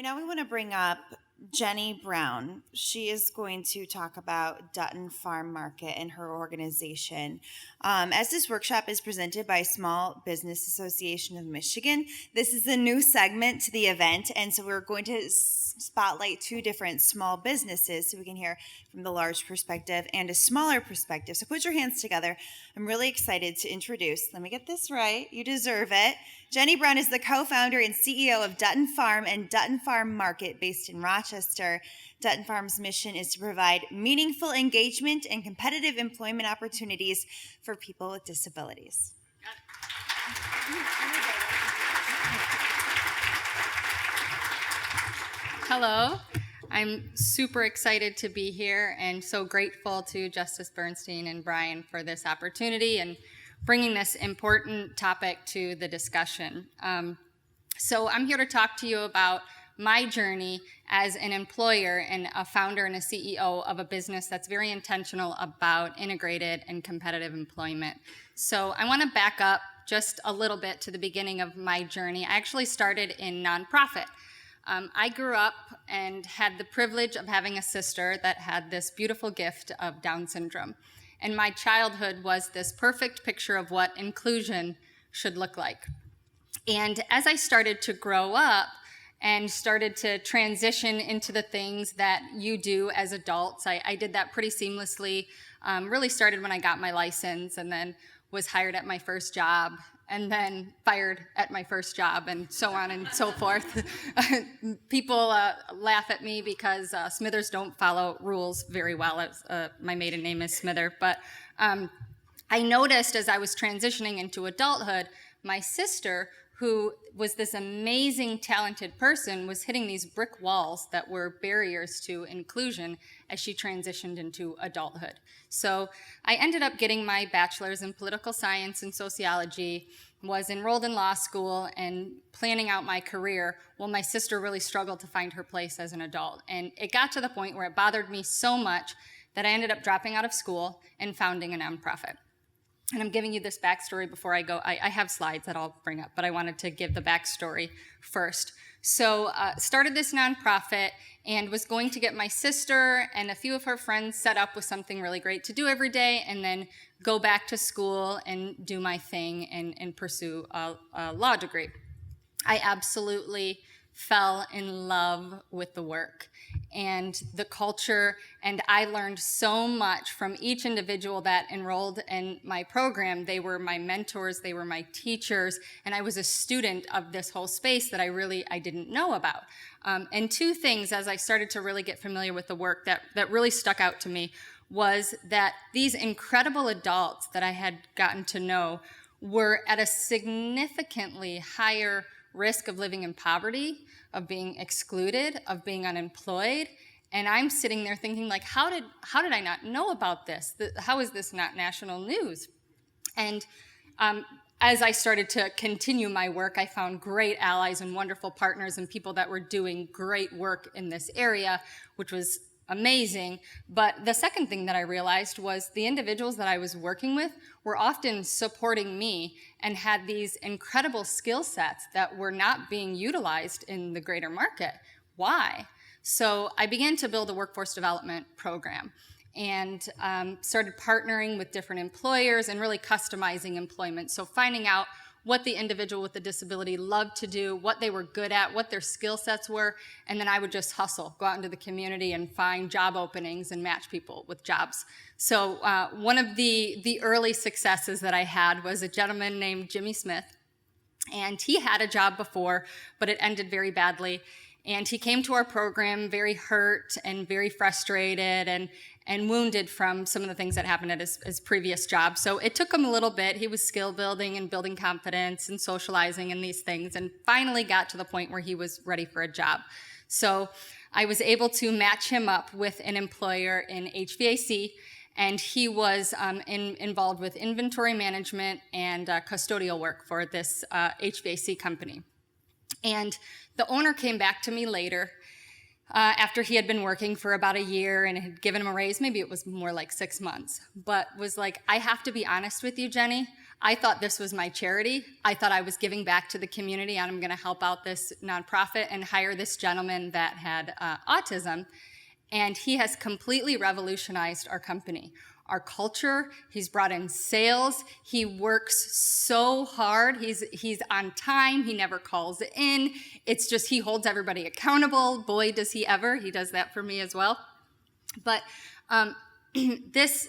Right now, we want to bring up Jenny Brown. She is going to talk about Dutton Farm Market and her organization. As this workshop is presented by Small Business Association of Michigan, this is a new segment to the event, and so we're going to spotlight two different small businesses so we can hear from the large perspective and a smaller perspective. So put your hands together. I'm really excited to introduce, let me get this right, you deserve it. Jenny Brown is the co-founder and CEO of Dutton Farm and Dutton Farm Market based in Rochester. Dutton Farm's mission is to provide meaningful engagement and competitive employment opportunities for people with disabilities. Hello, I'm super excited to be here and so grateful to Justice Bernstein and Brian for this opportunity and bringing this important topic to the discussion. So I'm here to talk to you about my journey as an employer and a founder and a CEO of a business that's very intentional about integrated and competitive employment. So I want to back up just a little bit to the beginning of my journey. I actually started in nonprofit. I grew up and had the privilege of having a sister that had this beautiful gift of Down syndrome. And my childhood was this perfect picture of what inclusion should look like. And as I started to grow up and started to transition into the things that you do as adults, I did that pretty seamlessly. Really started when I got my license and then was hired at my first job and then fired at my first job and so on and so forth. People laugh at me because Smithers don't follow rules very well. My maiden name is Smither. But I noticed as I was transitioning into adulthood, my sister, who was this amazing, talented person, was hitting these brick walls that were barriers to inclusion as she transitioned into adulthood. So I ended up getting my bachelor's in political science and sociology, was enrolled in law school and planning out my career while my sister really struggled to find her place as an adult. And it got to the point where it bothered me so much that I ended up dropping out of school and founding a nonprofit. And I'm giving you this backstory before I go. I have slides that I'll bring up, but I wanted to give the backstory first. So started this nonprofit and was going to get my sister and a few of her friends set up with something really great to do every day and then go back to school and do my thing and pursue a law degree. I absolutely fell in love with the work and the culture, and I learned so much from each individual that enrolled in my program. They were my mentors, they were my teachers, and I was a student of this whole space that I didn't know about. And two things as I started to really get familiar with the work that really stuck out to me was that these incredible adults that I had gotten to know were at a significantly higher risk of living in poverty, of being excluded, of being unemployed. And I'm sitting there thinking, like, how did I not know about this? How is this not national news? And as I started to continue my work, I found great allies and wonderful partners and people that were doing great work in this area, which was amazing. But the second thing that I realized was the individuals that I was working with were often supporting me and had these incredible skill sets that were not being utilized in the greater market. Why? So I began to build a workforce development program and started partnering with different employers and really customizing employment. So finding out what the individual with the disability loved to do, what they were good at, what their skill sets were, and then I would just hustle, go out into the community and find job openings and match people with jobs. So one of the early successes that I had was a gentleman named Jimmy Smith, and he had a job before, but it ended very badly. And he came to our program very hurt and very frustrated and wounded from some of the things that happened at his previous job. So it took him a little bit. He was skill building and building confidence and socializing and these things, and finally got to the point where he was ready for a job. So I was able to match him up with an employer in HVAC, and he was involved with inventory management and custodial work for this HVAC company. And the owner came back to me later after he had been working for about a year and had given him a raise. Maybe it was more like 6 months, but was like, I have to be honest with you, Jenny. I thought this was my charity. I thought I was giving back to the community, and I'm going to help out this nonprofit and hire this gentleman that had autism. And he has completely revolutionized our company, our culture. He's brought in sales. He works so hard. He's on time. He never calls in. It's just he holds everybody accountable. Boy, does he ever. He does that for me as well. But this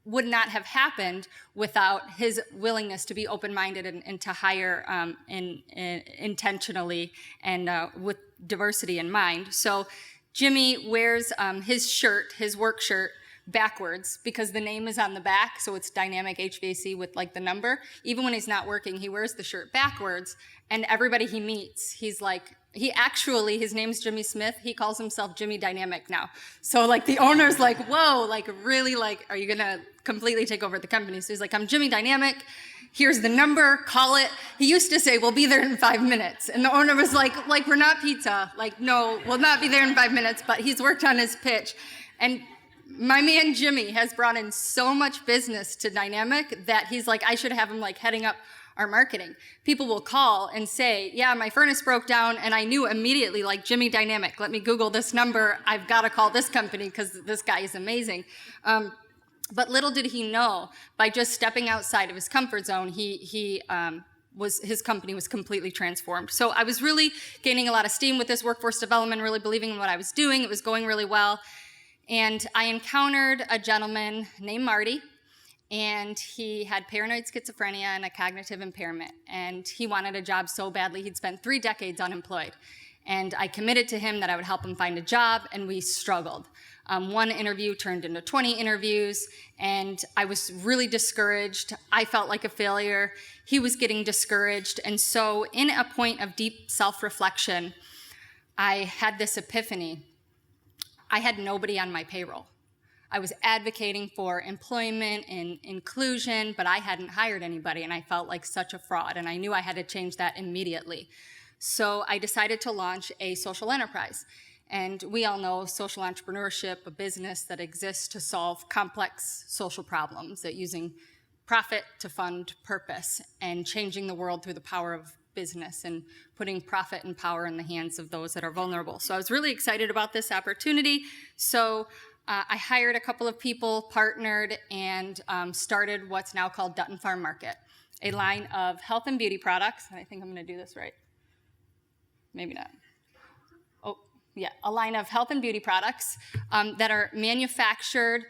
would not have happened without his willingness to be open-minded and to hire intentionally and with diversity in mind. So Jimmy wears his shirt, his work shirt, backwards because the name is on the back, so it's dynamic HVAC with like the number. Even when he's not working, he wears the shirt backwards, and everybody he meets, he's like, his name's Jimmy Smith. He calls himself Jimmy Dynamic now. So like the owner's like, whoa, like really, like, are you gonna completely take over the company? So he's like, I'm Jimmy Dynamic. Here's the number, call it. He used to say, we'll be there in 5 minutes. And the owner was like, we're not pizza. Like, no, we'll not be there in 5 minutes, but he's worked on his pitch. And my man Jimmy has brought in so much business to Dynamic that he's like, I should have him like heading up our marketing. People will call and say, yeah, my furnace broke down, and I knew immediately, like, Jimmy Dynamic, let me Google this number. I've got to call this company because this guy is amazing. But little did he know, by just stepping outside of his comfort zone, his company was completely transformed. So I was really gaining a lot of steam with this workforce development, really believing in what I was doing. It was going really well. And I encountered a gentleman named Marty, and he had paranoid schizophrenia and a cognitive impairment. And he wanted a job so badly, he'd spent 3 decades unemployed. And I committed to him that I would help him find a job, and we struggled. One interview turned into 20 interviews, and I was really discouraged. I felt like a failure. He was getting discouraged. And so in a point of deep self-reflection, I had this epiphany. I had nobody on my payroll. I was advocating for employment and inclusion, but I hadn't hired anybody, and I felt like such a fraud, and I knew I had to change that immediately. So I decided to launch a social enterprise. And we all know social entrepreneurship, a business that exists to solve complex social problems, that using profit to fund purpose and changing the world through the power of business and putting profit and power in the hands of those that are vulnerable. So I was really excited about this opportunity. So I hired a couple of people, partnered, and started what's now called Dutton Farm Market, a line of health and beauty products. And I think I'm going to do this right. Maybe not. Oh, yeah, a line of health and beauty products that are manufactured,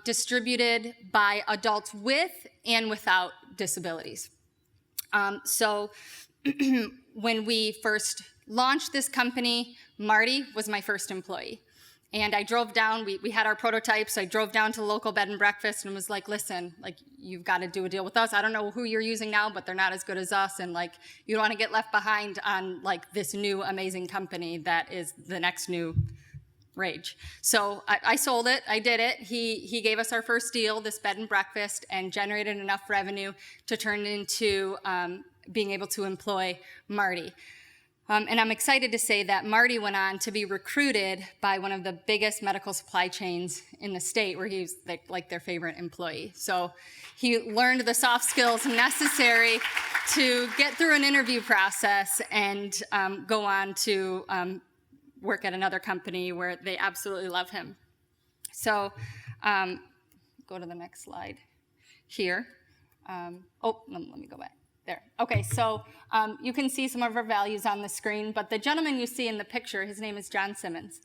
distributed by adults with and without disabilities. So when we first launched this company, Marty was my first employee. And I drove down, we had our prototypes, so I drove down to the local bed and breakfast and was like, listen, like, you've got to do a deal with us. I don't know who you're using now, but they're not as good as us. And like, you don't want to get left behind on like this new amazing company that is the next new rage. So I sold it, I did it. He gave us our first deal, this bed and breakfast, and generated enough revenue to turn it into being able to employ Marty. And I'm excited to say that Marty went on to be recruited by one of the biggest medical supply chains in the state, where he was like their favorite employee. So he learned the soft skills necessary to get through an interview process and go on to work at another company where they absolutely love him. So go to the next slide here. Let me go back. There. Okay, so you can see some of our values on the screen, but the gentleman you see in the picture, his name is John Simmons,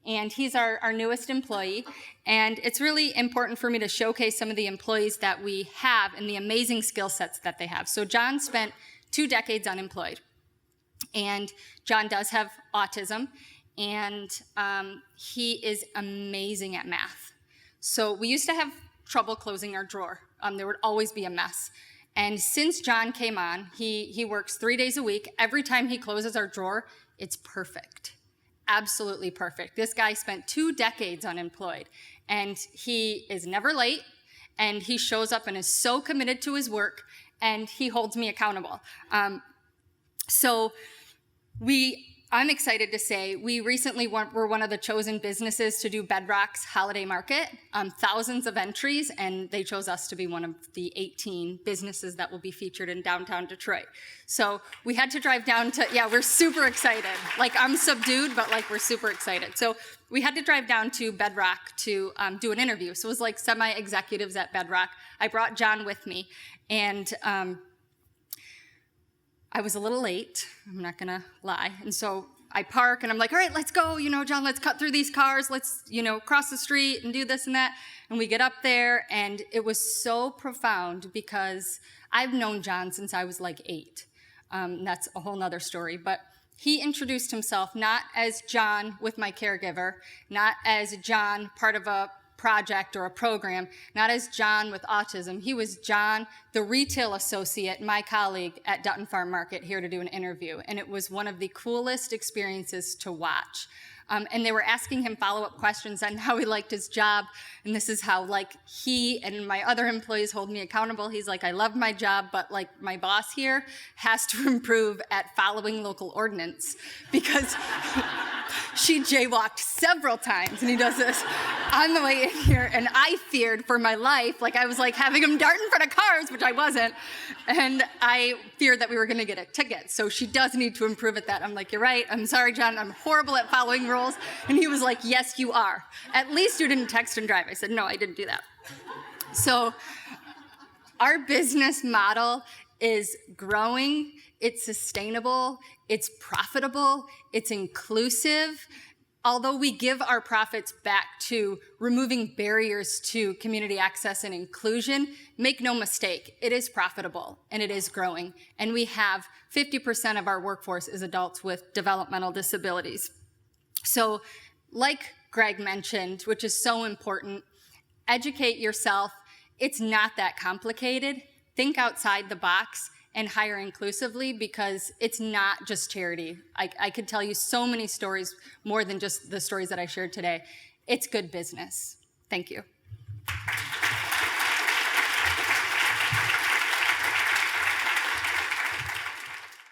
and he's our newest employee, and it's really important for me to showcase some of the employees that we have and the amazing skill sets that they have. So John spent 2 decades unemployed, and John does have autism, and he is amazing at math. So we used to have trouble closing our drawer. There would always be a mess. And since John came on, he works 3 days a week. Every time he closes our drawer, it's perfect. Absolutely perfect. This guy spent 2 decades unemployed, and he is never late, and he shows up and is so committed to his work, and he holds me accountable. So we I'm excited to say we recently were one of the chosen businesses to do Bedrock's holiday market. Thousands of entries, and they chose us to be one of the 18 businesses that will be featured in downtown Detroit. So we had to drive down to, yeah, we're super excited. Like, I'm subdued, but like, we're super excited. So we had to drive down to Bedrock to do an interview. So it was like semi-executives at Bedrock. I brought John with me, and I was a little late, I'm not gonna lie. And so I park and I'm like, all right, let's go, John, let's cut through these cars. Let's, cross the street and do this and that. And we get up there, and it was so profound because I've known John since I was like 8. That's a whole nother story. But he introduced himself not as John with my caregiver, not as John part of a project or a program, not as John with autism. He was John, the retail associate, my colleague at Dutton Farm Market, here to do an interview. And it was one of the coolest experiences to watch. And they were asking him follow-up questions on how he liked his job. And this is how, he and my other employees hold me accountable. He's like, I love my job, but, my boss here has to improve at following local ordinance because she jaywalked several times. And he does this on the way in here. And I feared for my life. I was, having him dart in front of cars, which I wasn't. And I feared that we were going to get a ticket. So she does need to improve at that. I'm like, you're right. I'm sorry, John. I'm horrible at following rules. And he was like, yes, you are. At least you didn't text and drive. I said, no, I didn't do that. So our business model is growing, it's sustainable, it's profitable, it's inclusive. Although we give our profits back to removing barriers to community access and inclusion, make no mistake, it is profitable and it is growing. And we have 50% of our workforce is adults with developmental disabilities. So like Greg mentioned, which is so important, educate yourself. It's not that complicated. Think outside the box and hire inclusively because it's not just charity. I could tell you so many stories, more than just the stories that I shared today. It's good business. Thank you.